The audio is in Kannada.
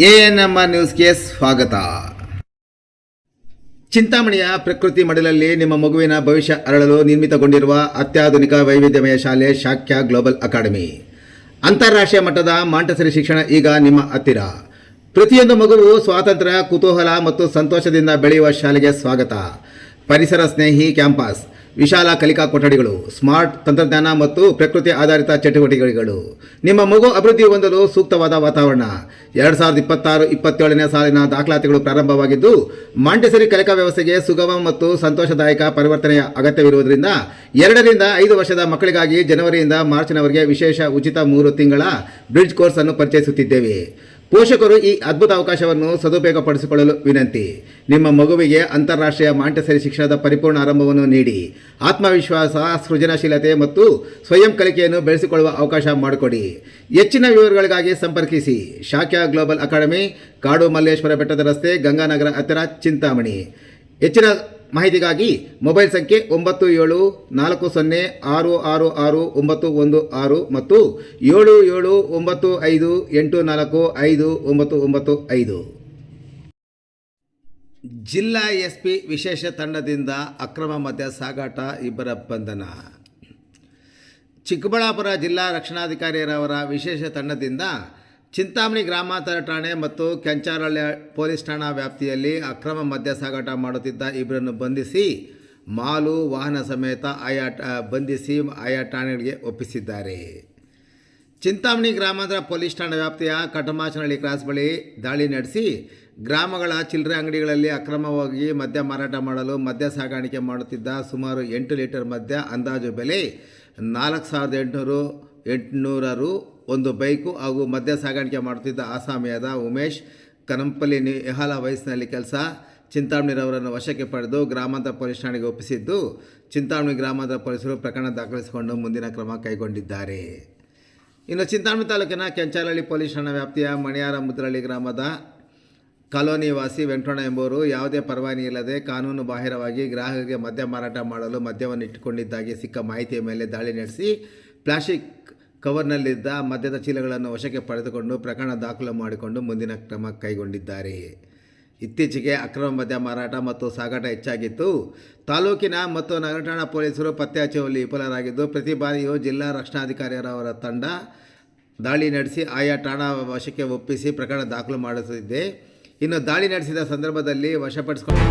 ಎಎನ್ಎಂಆರ್ ನ್ಯೂಸ್ಗೆ ಸ್ವಾಗತ. ಚಿಂತಾಮಣಿಯ ಪ್ರಕೃತಿ ಮಡಿಲಲ್ಲಿ ನಿಮ್ಮ ಮಗುವಿನ ಭವಿಷ್ಯ ಅರಳಲು ನಿರ್ಮಿತಗೊಂಡಿರುವ ಅತ್ಯಾಧುನಿಕ ವೈವಿಧ್ಯಮಯ ಶಾಲೆ ಶಾಕ್ಯ ಗ್ಲೋಬಲ್ ಅಕಾಡೆಮಿ. ಅಂತಾರಾಷ್ಟ್ರೀಯ ಮಟ್ಟದ ಮಾಂಟೆಸರಿ ಶಿಕ್ಷಣ ಈಗ ನಿಮ್ಮ ಹತ್ತಿರ. ಪ್ರತಿಯೊಂದು ಮಗುವು ಸ್ವಾತಂತ್ರ್ಯ, ಕುತೂಹಲ ಮತ್ತು ಸಂತೋಷದಿಂದ ಬೆಳೆಯುವ ಶಾಲೆಗೆ ಸ್ವಾಗತ. ಪರಿಸರ ಸ್ನೇಹಿ ಕ್ಯಾಂಪಸ್, ವಿಶಾಲ ಕಲಿಕಾ ಕೊಠಡಿಗಳು, ಸ್ಮಾರ್ಟ್ ತಂತ್ರಜ್ಞಾನ ಮತ್ತು ಪ್ರಕೃತಿ ಆಧಾರಿತ ಚಟುವಟಿಕೆಗಳು. ನಿಮ್ಮ ಮಗು ಅಭಿವೃದ್ಧಿ ಹೊಂದಲು ಸೂಕ್ತವಾದ ವಾತಾವರಣ. 2026-27ನೇ ಸಾಲಿನ ದಾಖಲಾತಿಗಳು ಪ್ರಾರಂಭವಾಗಿದ್ದು, ಮಾಂಟೆಸರಿ ಕಲಿಕಾ ವ್ಯವಸ್ಥೆಗೆ ಸುಗಮ ಮತ್ತು ಸಂತೋಷದಾಯಕ ಪರಿವರ್ತನೆಯ ಅಗತ್ಯವಿರುವುದರಿಂದ 2 ರಿಂದ 5 ವರ್ಷದ ಮಕ್ಕಳಿಗಾಗಿ ಜನವರಿಯಿಂದ ಮಾರ್ಚ್ನವರೆಗೆ ವಿಶೇಷ ಉಚಿತ 3 ತಿಂಗಳ ಬ್ರಿಡ್ಜ್ ಕೋರ್ಸ್ ಅನ್ನು ಪರಿಚಯಿಸುತ್ತಿದ್ದೇವೆ. ಪೋಷಕರು ಈ ಅದ್ಭುತ ಅವಕಾಶವನ್ನು ಸದುಪಯೋಗಪಡಿಸಿಕೊಳ್ಳಲು ವಿನಂತಿ. ನಿಮ್ಮ ಮಗುವಿಗೆ ಅಂತಾರಾಷ್ಟ್ರೀಯ ಮಾಂಟೆಸರಿ ಶಿಕ್ಷಣದ ಪರಿಪೂರ್ಣ ಆರಂಭವನ್ನು ನೀಡಿ ಆತ್ಮವಿಶ್ವಾಸ, ಸೃಜನಶೀಲತೆ ಮತ್ತು ಸ್ವಯಂ ಕಲಿಕೆಯನ್ನು ಬೆಳೆಸಿಕೊಳ್ಳುವ ಅವಕಾಶ ಮಾಡಿಕೊಡಿ. ಹೆಚ್ಚಿನ ವಿವರಗಳಿಗಾಗಿ ಸಂಪರ್ಕಿಸಿ ಶಾಕ್ಯ ಗ್ಲೋಬಲ್ ಅಕಾಡೆಮಿ, ಕಾಡು ಮಲ್ಲೇಶ್ವರ ಬೆಟ್ಟದ ರಸ್ತೆ, ಗಂಗಾನಗರ ಹತ್ತಿರ, ಚಿಂತಾಮಣಿ. ಹೆಚ್ಚಿನ ಮಾಹಿತಿಗಾಗಿ ಮೊಬೈಲ್ ಸಂಖ್ಯೆ 9740666916 ಮತ್ತು 7795845995. ಜಿಲ್ಲಾ ಎಸ್ಪಿ ವಿಶೇಷ ತಂಡದಿಂದ ಅಕ್ರಮ ಮದ್ಯ ಸಾಗಾಟ, 2 ಬಂಧನ. ಚಿಕ್ಕಬಳ್ಳಾಪುರ ಜಿಲ್ಲಾ ರಕ್ಷಣಾಧಿಕಾರಿಯವರ ವಿಶೇಷ ತಂಡದಿಂದ ಚಿಂತಾಮಣಿ ಗ್ರಾಮಾಂತರ ಠಾಣೆ ಮತ್ತು ಕೆಂಚಾರಳ್ಳಿ ಪೊಲೀಸ್ ಠಾಣಾ ವ್ಯಾಪ್ತಿಯಲ್ಲಿ ಅಕ್ರಮ ಮದ್ಯ ಸಾಗಾಟ ಮಾಡುತ್ತಿದ್ದ 2 ಬಂಧಿಸಿ ಮಾಲು ವಾಹನ ಸಮೇತ ಆಯಾ ಠಾಣೆಗಳಿಗೆ ಒಪ್ಪಿಸಿದ್ದಾರೆ. ಚಿಂತಾಮಣಿ ಗ್ರಾಮಾಂತರ ಪೊಲೀಸ್ ಠಾಣಾ ವ್ಯಾಪ್ತಿಯ ಕಟಮಾಚನಹಳ್ಳಿ ಕ್ರಾಸ್ ಬಳಿ ದಾಳಿ ನಡೆಸಿ ಗ್ರಾಮಗಳ ಚಿಲ್ಲರೆ ಅಂಗಡಿಗಳಲ್ಲಿ ಅಕ್ರಮವಾಗಿ ಮದ್ಯ ಮಾರಾಟ ಮಾಡಲು ಮದ್ಯ ಸಾಗಾಣಿಕೆ ಮಾಡುತ್ತಿದ್ದ ಸುಮಾರು 8 ಲೀಟರ್ ಮದ್ಯ, ಅಂದಾಜು ಬೆಲೆ 4,800 ರು, 1 ಬೈಕು ಹಾಗೂ ಮದ್ಯ ಸಾಗಾಣಿಕೆ ಮಾಡುತ್ತಿದ್ದ ಆಸಾಮಿಯಾದ ಉಮೇಶ್ ಕನಂಪಲ್ಲಿ ಎಹಲ ವಯಸ್ಸಿನಲ್ಲಿ ಕೆಲಸ, ಚಿಂತಾಮಣಿರವರನ್ನು ವಶಕ್ಕೆ ಪಡೆದು ಗ್ರಾಮಾಂತರ ಪೊಲೀಸ್ ಠಾಣೆಗೆ ಒಪ್ಪಿಸಿದ್ದು, ಚಿಂತಾಮಣಿ ಗ್ರಾಮಾಂತರ ಪೊಲೀಸರು ಪ್ರಕರಣ ದಾಖಲಿಸಿಕೊಂಡು ಮುಂದಿನ ಕ್ರಮ ಕೈಗೊಂಡಿದ್ದಾರೆ. ಇನ್ನು ಚಿಂತಾಮಣಿ ತಾಲೂಕಿನ ಕೆಂಚಾರಳ್ಳಿ ಪೊಲೀಸ್ ಠಾಣಾ ವ್ಯಾಪ್ತಿಯ ಮಣಿಯಾರ ಮುದ್ರಳ್ಳಿ ಗ್ರಾಮದ ಕಾಲೋನಿ ವಾಸಿ ವೆಂಕಟಣ್ಣ ಎಂಬುವರು ಯಾವುದೇ ಪರವಾನಗಿ ಇಲ್ಲದೆ ಕಾನೂನು ಬಾಹಿರವಾಗಿ ಗ್ರಾಹಕರಿಗೆ ಮದ್ಯ ಮಾರಾಟ ಮಾಡಲು ಮದ್ಯವನ್ನು ಇಟ್ಟುಕೊಂಡಿದ್ದಾಗಿ ಸಿಕ್ಕ ಮಾಹಿತಿಯ ಮೇಲೆ ದಾಳಿ ನಡೆಸಿ ಪ್ಲಾಸ್ಟಿಕ್ ಕವರ್ನಲ್ಲಿದ್ದ ಮದ್ಯದ ಚೀಲಗಳನ್ನು ವಶಕ್ಕೆ ಪಡೆದುಕೊಂಡು ಪ್ರಕರಣ ದಾಖಲು ಮಾಡಿಕೊಂಡು ಮುಂದಿನ ಕ್ರಮ ಕೈಗೊಂಡಿದ್ದಾರೆ. ಇತ್ತೀಚೆಗೆ ಅಕ್ರಮ ಮದ್ಯ ಮಾರಾಟ ಮತ್ತು ಸಾಗಾಟ ಹೆಚ್ಚಾಗಿತ್ತು. ತಾಲೂಕಿನ ಮತ್ತು ನಗರ ಠಾಣಾ ಪೊಲೀಸರು ಪತ್ತೆ ಹಚ್ಚುವಲ್ಲಿ ವಿಫಲರಾಗಿದ್ದು, ಪ್ರತಿ ಬಾರಿಯೂ ಜಿಲ್ಲಾ ರಕ್ಷಣಾಧಿಕಾರಿಯವರ ತಂಡ ದಾಳಿ ನಡೆಸಿ ಆಯಾ ಠಾಣಾ ವಶಕ್ಕೆ ಒಪ್ಪಿಸಿ ಪ್ರಕರಣ ದಾಖಲು ಮಾಡುತ್ತಿದೆ. ಇನ್ನು ದಾಳಿ ನಡೆಸಿದ ಸಂದರ್ಭದಲ್ಲಿ ವಶಪಡಿಸಿಕೊಂಡು